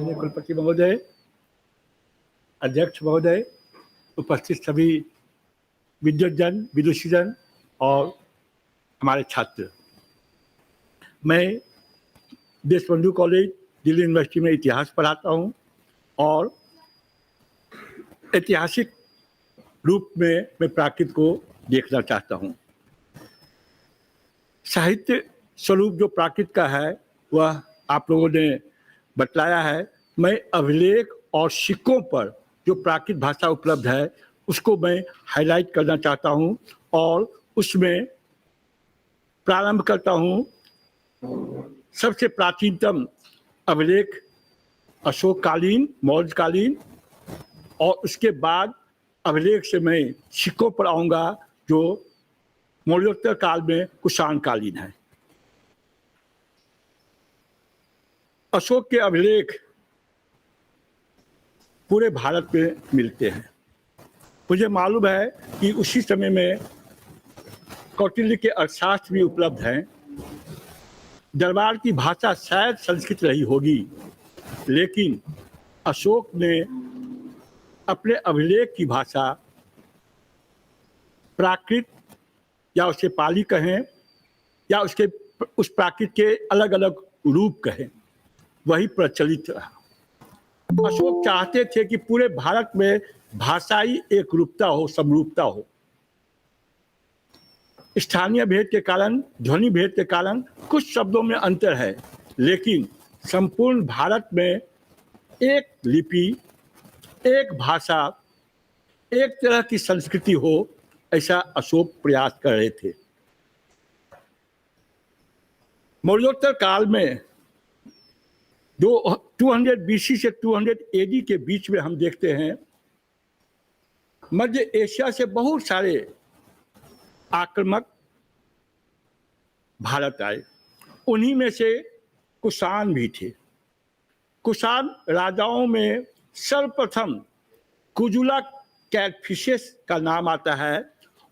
कुलपति महोदय, अध्यक्ष महोदय, उपस्थित सभी विद्वज्जन, विदुषीजन और हमारे छात्र। मैं देशबंधु कॉलेज दिल्ली यूनिवर्सिटी में इतिहास पढ़ाता हूं और ऐतिहासिक रूप में मैं प्राकृत को देखना चाहता हूं। साहित्य स्वरूप जो प्राकृत का है वह आप लोगों ने बतलाया है। मैं अभिलेख और सिक्कों पर जो प्राकृत भाषा उपलब्ध है उसको मैं हाईलाइट करना चाहता हूं और उसमें प्रारंभ करता हूं। सबसे प्राचीनतम अभिलेख अशोककालीन, मौर्यकालीन, और उसके बाद अभिलेख से मैं सिक्कों पर आऊँगा जो मौर्योत्तर काल में कुषाणकालीन है। अशोक के अभिलेख पूरे भारत में मिलते हैं। मुझे मालूम है कि उसी समय में कौटिल्य के अर्थशास्त्र भी उपलब्ध हैं। दरबार की भाषा शायद संस्कृत रही होगी, लेकिन अशोक ने अपने अभिलेख की भाषा प्राकृत या उसे पाली कहें या उस प्राकृत के अलग अलग रूप कहें, वही प्रचलित रहा। अशोक चाहते थे कि पूरे भारत में भाषाई एक रूपता हो, समरूपता हो। स्थानीय भेद के कारण, ध्वनि भेद के कारण कुछ शब्दों में अंतर है, लेकिन संपूर्ण भारत में एक लिपि, एक भाषा, एक तरह की संस्कृति हो, ऐसा अशोक प्रयास कर रहे थे। मौर्योत्तर काल में 200 BC से 200 AD के बीच में हम देखते हैं मध्य एशिया से बहुत सारे आक्रमक भारत आए। उन्हीं में से कुषाण भी थे। कुषाण राजाओं में सर्वप्रथम कुजुला कैटफिशेस का नाम आता है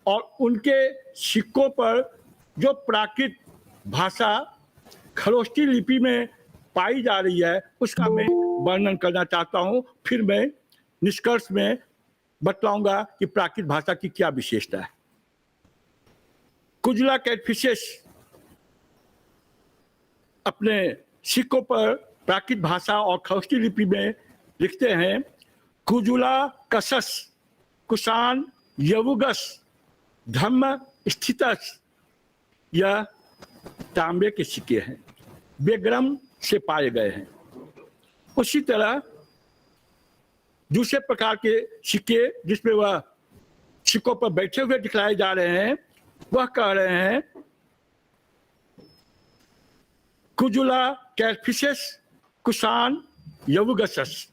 और उनके सिक्कों पर जो प्राकृत भाषा खरोष्टी लिपि में पाई जा रही है उसका मैं वर्णन करना चाहता हूं। फिर मैं निष्कर्ष में बतलाऊंगा कि प्राकृत भाषा की क्या विशेषता है। कुजुला कैटफिशेस अपने सिक्कों पर प्राकृत भाषा और खरोष्टी लिपि में लिखते हैं, कुजुला कसस कुषाण यवुगस धम्म स्थितस। यह तांबे के सिक्के हैं, बेग्रम से पाए गए हैं। उसी तरह दूसरे प्रकार के सिक्के जिसमें वह सिक्कों पर बैठे हुए दिखलाए जा रहे हैं, वह कह रहे हैं कुजुला कैटफिशेस कुषाण यवुगसस।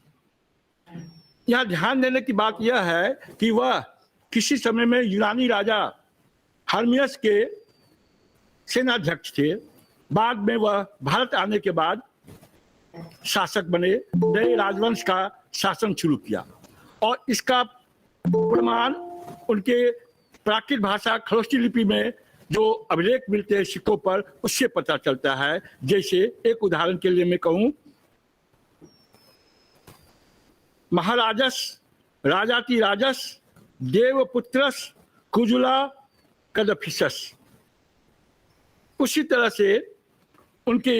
यहाँ ध्यान देने की बात यह है कि वह किसी समय में यूनानी राजा हर्मियस के सेनाध्यक्ष थे। बाद में वह भारत आने के बाद शासक बने, नए राजवंश का शासन शुरू किया और इसका प्रमाण उनके प्राकृत भाषा खरोष्टी लिपि में जो अभिलेख मिलते हैं सिक्कों पर, उससे पता चलता है। जैसे एक उदाहरण के लिए मैं कहूँ, महाराजस राजाति राजस देवपुत्रस कुजुला कदफिसस। उसी तरह से उनके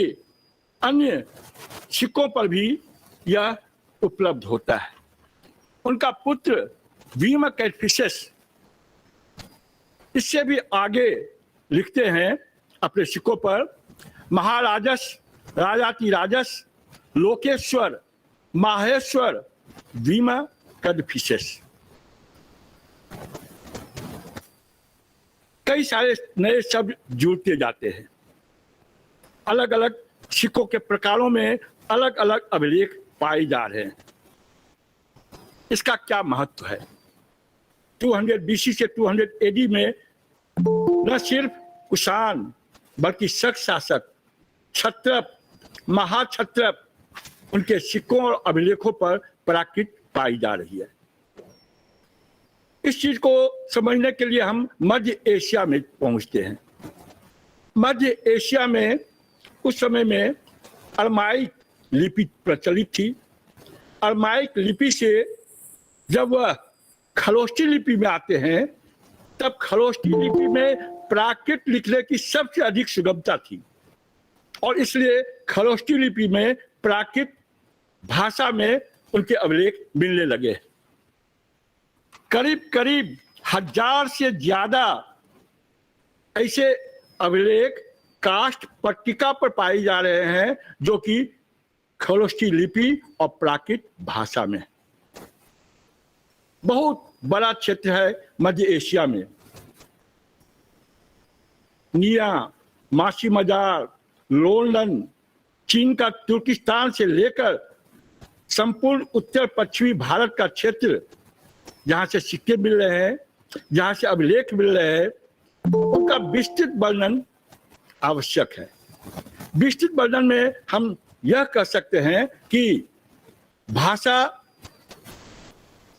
अन्य सिक्कों पर भी यह उपलब्ध होता है। उनका पुत्र भीम कैटफिशेस इससे भी आगे लिखते हैं अपने सिक्कों पर, महाराजस राजाति राजस लोकेश्वर माहेश्वर भीम कैटफिशेस। कई सारे नए शब्द जुड़ते जाते हैं। अलग अलग सिक्कों के प्रकारों में अलग अलग अभिलेख पाए जा रहे हैं। इसका क्या महत्व है? 200 BC से 200 AD में न सिर्फ कुषाण बल्कि शक शासक, क्षत्रप, महाक्षत्रप, उनके सिक्कों और अभिलेखों पर प्राकृत पाई जा रही है। इस चीज को समझने के लिए हम मध्य एशिया में पहुंचते हैं। मध्य एशिया में उस समय में अरमाइक लिपि प्रचलित थी अरमाइक लिपि से जब वह खरोष्टी लिपि में आते हैं, तब खरोष्टी लिपि में प्राकृत लिखने की सबसे अधिक सुगमता थी और इसलिए खरोष्टी लिपि में प्राकृत भाषा में उनके अभिलेख मिलने लगे। करीब करीब 1000 से ज्यादा ऐसे अभिलेख काष्ठ पट्टिका पर पाए जा रहे हैं जो कि खरोष्टी लिपि और प्राकृत भाषा में। बहुत बड़ा क्षेत्र है मध्य एशिया में। निया, मासी मजार, लोंडन, चीन का तुर्किस्तान से लेकर संपूर्ण उत्तर पश्चिमी भारत का क्षेत्र जहां से सिक्के मिल रहे हैं, जहां से अभिलेख मिल रहे हैं, उनका विस्तृत वर्णन आवश्यक है। विस्तृत वर्णन में हम यह कह सकते हैं कि भाषा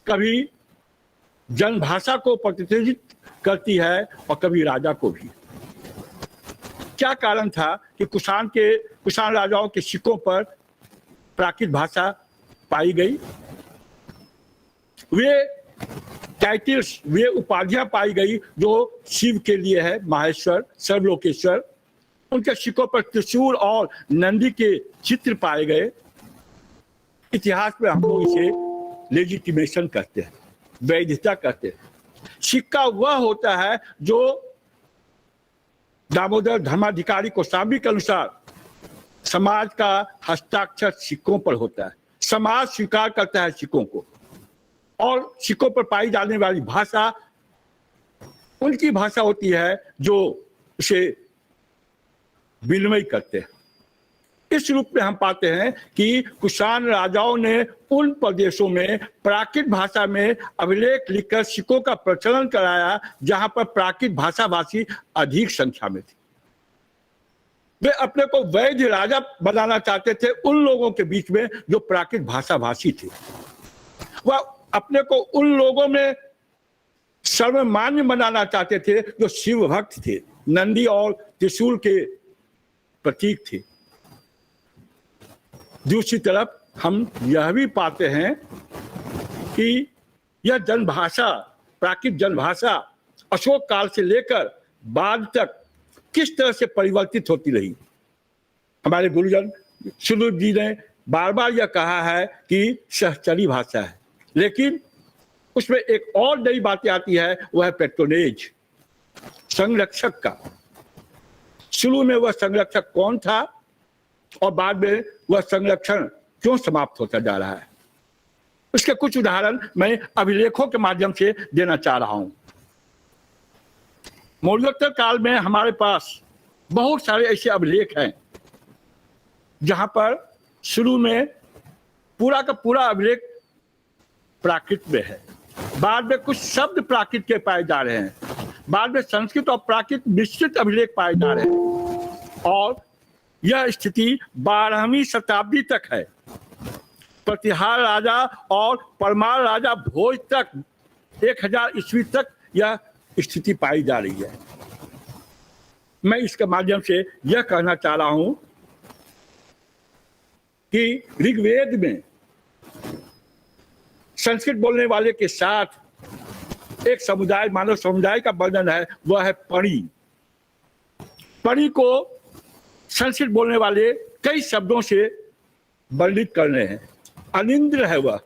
कभी जनभाषा को प्रतिनिधित्व करती है और कभी राजा को भी। क्या कारण था कि कुषाण राजाओं के सिक्कों पर प्राकृत भाषा पाई गई? वे टाइटल्स, वे उपाधियां पाई गई जो शिव के लिए है, माहेश्वर, सर्वलोकेश्वर। उनके सिक्कों पर त्रिशूल और नंदी के चित्र पाए गए। इतिहास में हम लोग इसे लेजिटिमेशन कहते हैं, वैधता कहते हैं। सिक्का वह होता है जो दामोदर धर्माधिकारी कौशाम्बी के अनुसार समाज का हस्ताक्षर सिक्कों पर होता है। समाज स्वीकार करता है सिक्कों को और सिक्कों पर पाई जाने वाली भाषा उनकी भाषा होती है जो उसे विनिमय करते हैं। इस रूप में हम पाते हैं कि कुषाण राजाओं ने उन प्रदेशों में प्राकृत भाषा में अभिलेख लिखकर सिक्कों का प्रचलन कराया जहां पर प्राकृत भाषा भाषी अधिक संख्या में थे। वे अपने को वैध राजा बनाना चाहते थे उन लोगों के बीच में जो प्राकृत भाषा भाषी थे। वह अपने को उन लोगों में सर्वमान्य बनाना चाहते थे जो शिव भक्त थे, नंदी और त्रिशूल के प्रतीक थे। दूसरी तरफ हम यह भी पाते हैं कि यह जनभाषा, प्राकृत जनभाषा अशोक काल से लेकर बाद तक किस तरह से परिवर्तित होती रही। हमारे गुरुजन सुदूर जी ने बार बार यह कहा है कि सहचरी भाषा है, लेकिन उसमें एक और नई बातें आती है, वह है पेट्रोनेज, संरक्षक का। शुरू में वह संरक्षक कौन था और बाद में वह संरक्षण क्यों समाप्त होता जा रहा है, उसके कुछ उदाहरण मैं अभिलेखों के माध्यम से देना चाह रहा हूं। मौर्योत्तर काल में हमारे पास बहुत सारे ऐसे अभिलेख हैं जहां पर शुरू में पूरा का पूरा अभिलेख प्राकृत में है, बाद में कुछ शब्द प्राकृत के पाए जा रहे हैं, बाद में संस्कृत और प्राकृत मिश्रित अभिलेख पाए जा रहे हैं और यह स्थिति 12वीं शताब्दी तक है। प्रतिहार राजा और परमार राजा भोज तक 1000 ईस्वी तक यह स्थिति पाई जा रही है। मैं इसके माध्यम से यह कहना चाह रहा हूं कि ऋग्वेद में संस्कृत बोलने वाले के साथ एक समुदाय, मानव समुदाय का वर्णन है, वह है पणी। पणी को संस्कृत बोलने वाले कई शब्दों से वर्णित कर रहे हैं। अनिंद्र है वह,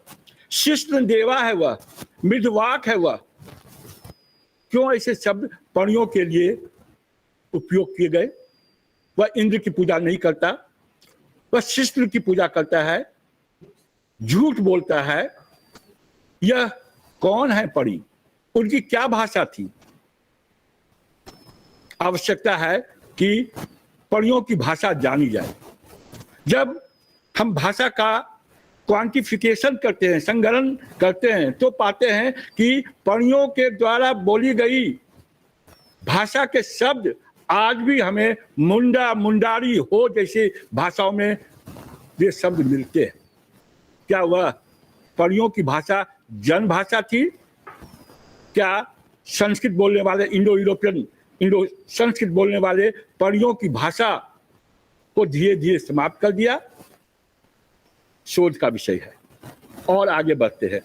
शिष्ण देवा है वह, मृदवाक है वह। क्यों ऐसे शब्द पणियों के लिए उपयोग किए गए? वह इंद्र की पूजा नहीं करता, वह शिष्ण की पूजा करता है, झूठ बोलता है। यह कौन है पणी? उनकी क्या भाषा थी? आवश्यकता है कि पणियों की भाषा जानी जाए। जब हम भाषा का क्वांटिफिकेशन करते हैं, संगणन करते हैं, तो पाते हैं कि पणियों के द्वारा बोली गई भाषा के शब्द आज भी हमें मुंडा, मुंडारी हो जैसे भाषाओं में ये शब्द मिलते हैं। क्या वह पणियों की भाषा जन भाषा थी? क्या संस्कृत बोलने वाले इंडो संस्कृत बोलने वाले पणियों की भाषा को धीरे धीरे समाप्त कर दिया? शोध का विषय है। और आगे बढ़ते हैं।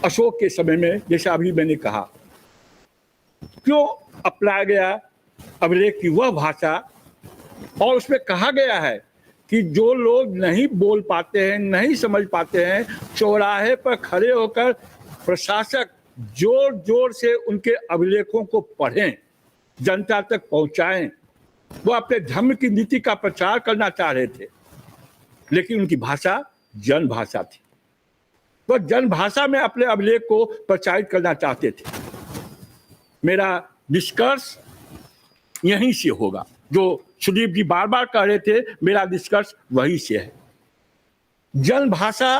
अशोक के समय में, जैसा अभी मैंने कहा, क्यों अपनाया गया अभिलेख की वह भाषा, और उसमें कहा गया है कि जो लोग नहीं बोल पाते हैं, नहीं समझ पाते हैं, चौराहे पर खड़े होकर प्रशासक जोर जोर से उनके अभिलेखों को पढ़ें, जनता तक पहुंचाएं। वो अपने धर्म की नीति का प्रचार करना चाह रहे थे, लेकिन उनकी भाषा जन भाषा थी। वो जन भाषा में अपने अभिलेख को प्रचारित करना चाहते थे। मेरा निष्कर्ष यहीं से होगा, जो सुदीप जी बार बार कह रहे थे, मेरा निष्कर्ष वही से है। जन भाषा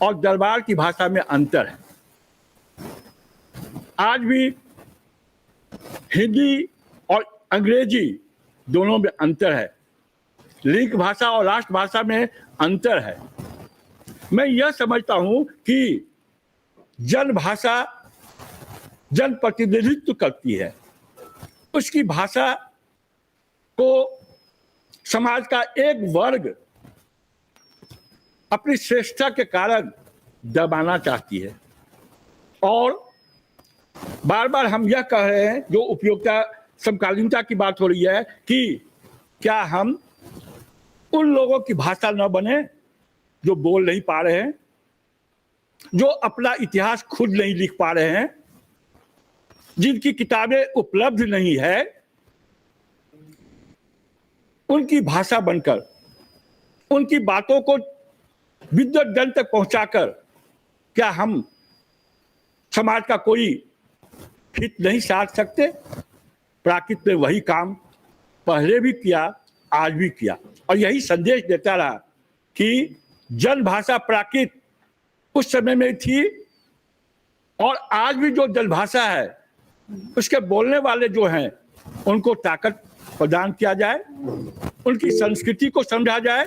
और दरबार की भाषा में अंतर है। आज भी हिंदी और अंग्रेजी दोनों में अंतर है। लिंग भाषा और राष्ट्रभाषा में अंतर है। मैं यह समझता हूं कि जन भाषा जन प्रतिनिधित्व करती है। उसकी भाषा को समाज का एक वर्ग अपनी श्रेष्ठता के कारण दबाना चाहती है। और बार बार हम यह कह रहे हैं, जो उपयोगिता समकालीनता की बात हो रही है, कि क्या हम उन लोगों की भाषा न बने जो बोल नहीं पा रहे हैं, जो अपना इतिहास खुद नहीं लिख पा रहे हैं, जिनकी किताबें उपलब्ध नहीं है, उनकी भाषा बनकर, उनकी बातों को विद्वत जन तक पहुंचाकर क्या हम समाज का कोई हित नहीं साध सकते? प्राकृत ने वही काम पहले भी किया, आज भी किया, और यही संदेश देता रहा कि जन भाषा प्राकृत उस समय में थी, और आज भी जो जन भाषा है उसके बोलने वाले जो हैं उनको ताकत प्रदान किया जाए, उनकी संस्कृति को समझा जाए।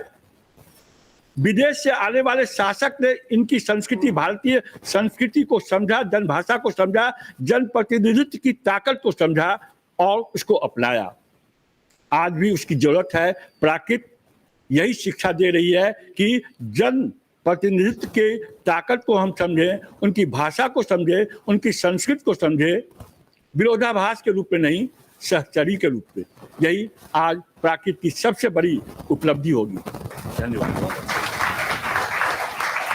विदेश से आने वाले शासक ने इनकी संस्कृति, भारतीय संस्कृति को समझा, जन भाषा को समझा, जन प्रतिनिधित्व की ताकत को समझा और उसको अपनाया। आज भी उसकी जरूरत है। प्राकृत यही शिक्षा दे रही है कि जन प्रतिनिधित्व की ताकत को हम समझें, उनकी भाषा को समझें, उनकी संस्कृति को समझें, विरोधाभास के रूप में नहीं, सहचरी के रूप में। यही आज प्राकृत की सबसे बड़ी उपलब्धि होगी। धन्यवाद।